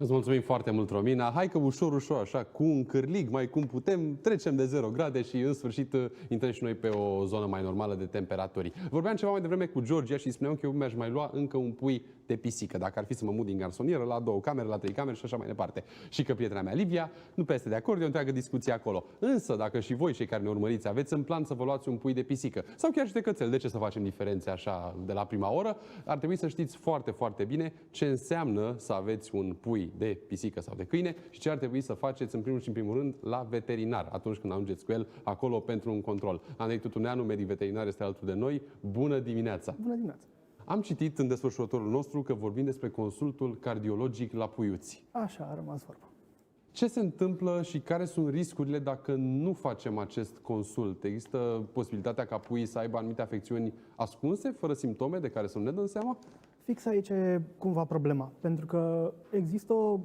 Îți mulțumim foarte mult, Romina. Hai că ușor, ușor, așa, cu un cârlig, mai cum putem, trecem de 0 grade și în sfârșit intrăm și noi pe o zonă mai normală de temperaturi. Vorbeam ceva mai devreme cu Georgia și spuneam că eu mi-aș mai lua încă un pui de pisică, dacă ar fi să mă mut din garsonieră la 2 camere, la 3 camere și așa mai departe. Și că prietena mea, Livia, nu prea este de acord, e o întreagă discuție acolo. Însă, dacă și voi, cei care ne urmăriți, aveți în plan să vă luați un pui de pisică sau chiar și de cățel, de ce să facem diferențe așa de la prima oră, ar trebui să știți foarte, foarte bine ce înseamnă să aveți un pui de pisică sau de câine și ce ar trebui să faceți în primul și în primul rând la veterinar atunci când ajungeți cu el acolo pentru un control. Andrei Tutuneanu, medic veterinar, este alături de noi. Bună dimineața! Bună dimineața! Am citit în desfășurătorul nostru că vorbim despre consultul cardiologic la puiuți. Așa a rămas vorba. Ce se întâmplă și care sunt riscurile dacă nu facem acest consult? Există posibilitatea ca puii să aibă anumite afecțiuni ascunse, fără simptome, de care să nu ne dăm seama? Fix aici e cumva problema, pentru că există o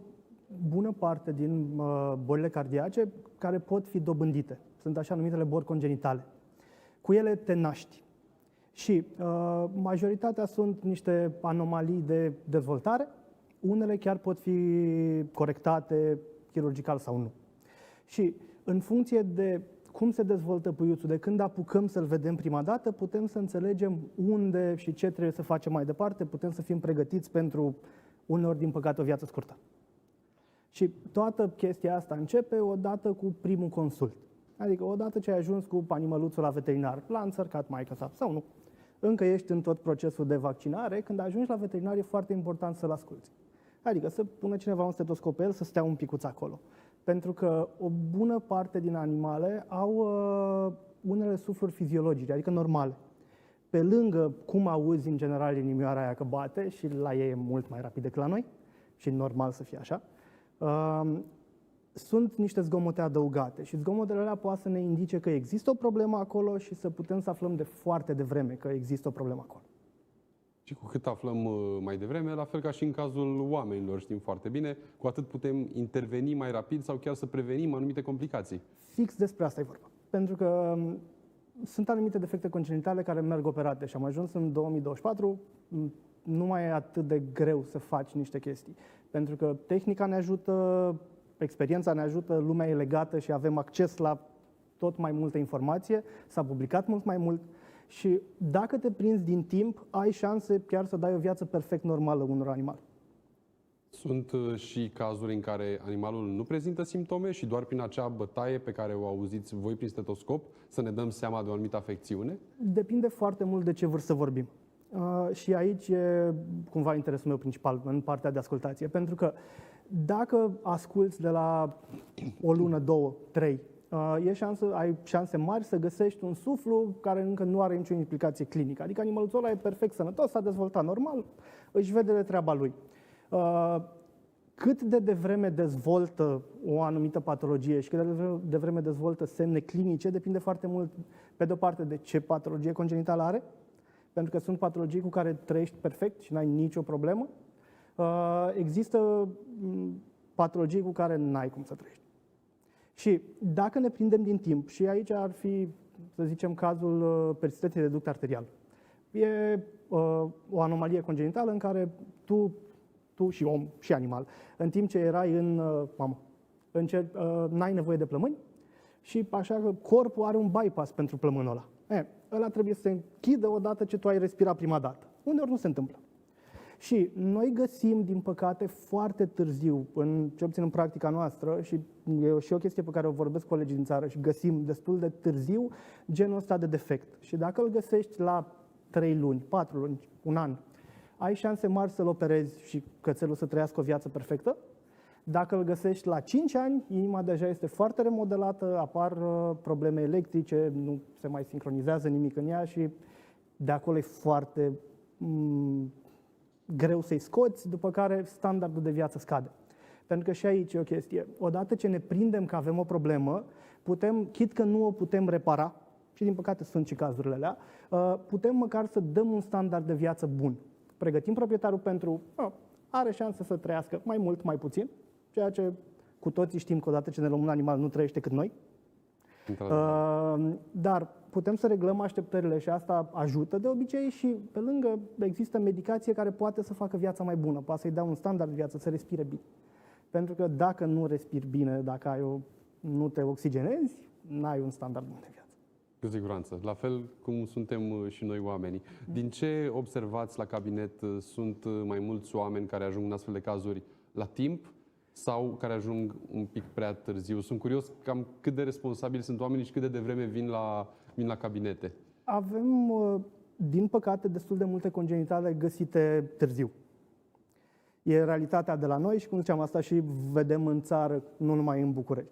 bună parte din bolile cardiace care pot fi dobândite. Sunt așa numitele boli congenitale. Cu ele te naști. Și majoritatea sunt niște anomalii de dezvoltare, unele chiar pot fi corectate chirurgical sau nu. Și în funcție de cum se dezvoltă puiuțul, de când apucăm să-l vedem prima dată, putem să înțelegem unde și ce trebuie să facem mai departe, putem să fim pregătiți pentru uneori, din păcate, o viață scurtă. Și toată chestia asta începe odată cu primul consult. Adică odată ce ai ajuns cu animăluțul la veterinar, l-a înțărcat maică sau nu, încă ești în tot procesul de vaccinare, când ajungi la veterinar e foarte important să-l asculți. Adică să pună cineva un stetoscop pe el, să stea un picuț acolo. Pentru că o bună parte din animale au unele sufluri fiziologice, adică normale. Pe lângă cum auzi în general inimioara aia că bate, și la ei e mult mai rapid decât la noi, și normal să fie așa, sunt niște zgomote adăugate și zgomotele alea poate să ne indice că există o problemă acolo și să putem să aflăm de foarte devreme că există o problemă acolo. Și cu cât aflăm mai devreme, la fel ca și în cazul oamenilor, știm foarte bine, cu atât putem interveni mai rapid sau chiar să prevenim anumite complicații. Fix despre asta e vorba. Pentru că sunt anumite defecte congenitale care merg operate și am ajuns în 2024, nu mai e atât de greu să faci niște chestii. Pentru că tehnica ne ajută, experiența ne ajută, lumea e legată și avem acces la tot mai multă informație, s-a publicat mult mai mult și dacă te prinzi din timp, ai șanse chiar să dai o viață perfect normală unor animale. Sunt și cazuri în care animalul nu prezintă simptome și doar prin acea bătaie pe care o auziți voi prin stetoscop să ne dăm seama de o anumită afecțiune? Depinde foarte mult de ce vârstă vorbim. Și aici e cumva interesul meu principal în partea de ascultație. Pentru că dacă asculți de la o lună, 2, 3, ai șanse mari să găsești un suflu care încă nu are nicio implicație clinică. Adică animalul ăla e perfect sănătos, s-a dezvoltat normal, își vede de treaba lui. Cât de devreme dezvoltă o anumită patologie și cât de devreme dezvoltă semne clinice depinde foarte mult, pe de-o parte, de ce patologie congenitală are, pentru că sunt patologii cu care trăiești perfect și n-ai nicio problemă. Există patologii cu care n-ai cum să trăiești. Și dacă ne prindem din timp, și aici ar fi, să zicem, cazul persistentei de duct arterial. E o anomalie congenitală în care tu și om și animal, în timp ce erai în mamă, n-ai nevoie de plămâni și așa că corpul are un bypass pentru plămânul ăla. Ăla trebuie să se închidă odată ce tu ai respirat prima dată. Uneori nu se întâmplă. Și noi găsim, din păcate, foarte târziu, ce obțin în practica noastră, și e și o chestie pe care o vorbesc colegii din țară, și găsim destul de târziu genul ăsta de defect. Și dacă îl găsești la 3 luni, 4 luni, un an, ai șanse mari să-l operezi și cățelul să trăiască o viață perfectă. Dacă îl găsești la 5 ani, inima deja este foarte remodelată, apar probleme electrice, nu se mai sincronizează nimic în ea și de acolo e foarte greu să-i scoți, după care standardul de viață scade. Pentru că și aici e o chestie. Odată ce ne prindem că avem o problemă, chit că nu o putem repara, și din păcate sunt și cazurile alea, putem măcar să dăm un standard de viață bun. Pregătim proprietarul pentru, are șanse să trăiască mai mult, mai puțin, ceea ce cu toții știm că odată ce ne luăm un animal nu trăiește cât noi. Dar putem să reglăm așteptările și asta ajută de obicei și pe lângă există medicație care poate să facă viața mai bună, poate să-i dea un standard de viață, să respire bine. Pentru că dacă nu respiri bine, dacă nu te oxigenezi, n-ai un standard bun de viață. Cu siguranță. La fel cum suntem și noi oamenii. Din ce observați la cabinet, sunt mai mulți oameni care ajung în astfel de cazuri la timp sau care ajung un pic prea târziu? Sunt curios cam cât de responsabili sunt oamenii și cât de devreme vin la cabinete. Avem, din păcate, destul de multe congenitale găsite târziu. E realitatea de la noi și, cum ziceam, asta și vedem în țară, nu numai în București.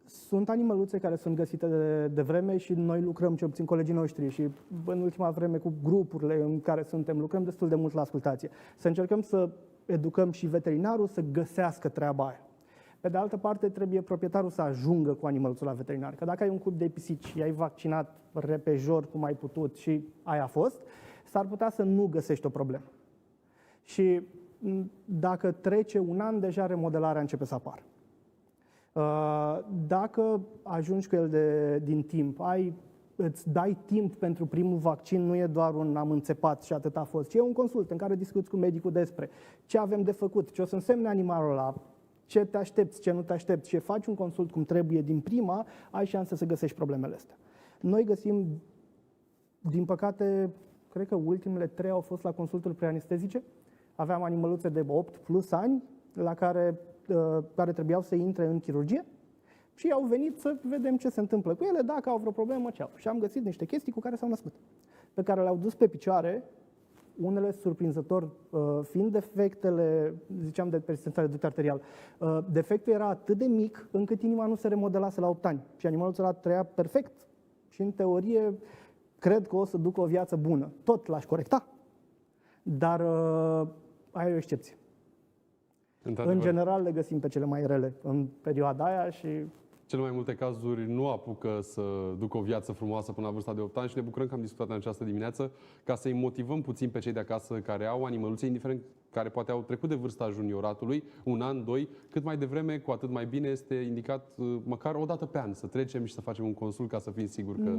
Sunt animăluțe care sunt găsite de vreme și noi lucrăm, cel puțin colegii noștri, și în ultima vreme cu grupurile în care suntem, lucrăm destul de mult la ascultație. Să încercăm să educăm și veterinarul să găsească treaba aia. Pe de altă parte, trebuie proprietarul să ajungă cu animăluțul la veterinar. Că dacă ai un cup de pisici, i-ai vaccinat repejor cum ai putut și aia a fost, s-ar putea să nu găsești o problemă. Și dacă trece un an, deja remodelarea începe să apară. Dacă ajungi cu el din timp, îți dai timp pentru primul vaccin, nu e doar un am înțepat și atât a fost, ci e un consult în care discuți cu medicul despre ce avem de făcut, ce o să însemne animalul ăla, ce te aștepți, ce nu te aștepți, ce faci un consult cum trebuie din prima, ai șanse să găsești problemele astea. Noi găsim, din păcate, cred că ultimele 3 au fost la consulturi preanestezice. Aveam animăluțe de 8 plus ani la care trebuiau să intre în chirurgie și au venit să vedem ce se întâmplă cu ele, dacă au vreo problemă, ce au. Și am găsit niște chestii cu care s-au născut, pe care le-au dus pe picioare, unele surprinzător, fiind defectele, ziceam de persistența de duct arterial, defectul era atât de mic încât inima nu se remodelase la 8 ani și animalul ăla trăia perfect și în teorie cred că o să ducă o viață bună. Tot l-aș corecta, dar aia e o excepție. În general le găsim pe cele mai rele în perioada aia și... Cele mai multe cazuri nu apucă să ducă o viață frumoasă până la vârsta de 8 ani și ne bucurăm că am discutat în această dimineață ca să-i motivăm puțin pe cei de acasă care au animăluțe, indiferent care poate au trecut de vârsta junioratului, 1 an, 2, cât mai devreme, cu atât mai bine este indicat măcar o dată pe an să trecem și să facem un consult ca să fim siguri că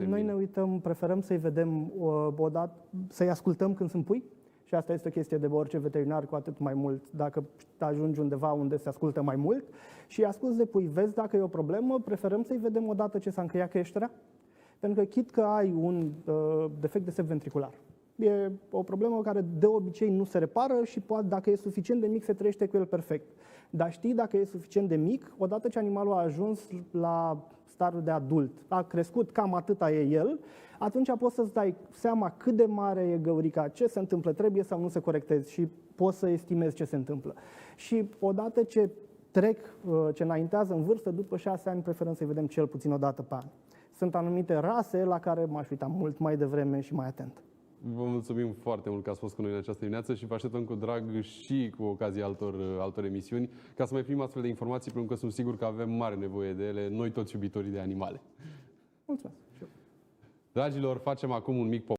Noi ne uităm, preferăm să-i vedem odată, să-i ascultăm când sunt pui. Și asta este o chestie de orice veterinar, cu atât mai mult dacă ajungi undeva unde se ascultă mai mult și asculți de pui, vezi dacă e o problemă, preferăm să-i vedem odată ce s-a încheiat creșterea, pentru că chit că ai un defect de sept ventricular. E o problemă care de obicei nu se repară și poate, dacă e suficient de mic, se trăiește cu el perfect. Dar știi, dacă e suficient de mic, odată ce animalul a ajuns la stadiul de adult, a crescut cam atâta e el, atunci poți să-ți dai seama cât de mare e găurica, ce se întâmplă, trebuie sau nu să corectezi și poți să estimezi ce se întâmplă. Și odată ce ce înaintează în vârstă, după 6 ani preferăm să-i vedem cel puțin o dată pe an. Sunt anumite rase la care m-aș uita mult mai devreme și mai atent. Vă mulțumim foarte mult că ați fost cu noi în această dimineață și vă așteptăm cu drag și cu ocazia altor emisiuni ca să mai primim astfel de informații, pentru că sunt sigur că avem mare nevoie de ele, noi toți iubitorii de animale. Mulțumesc! Dragilor, facem acum un mic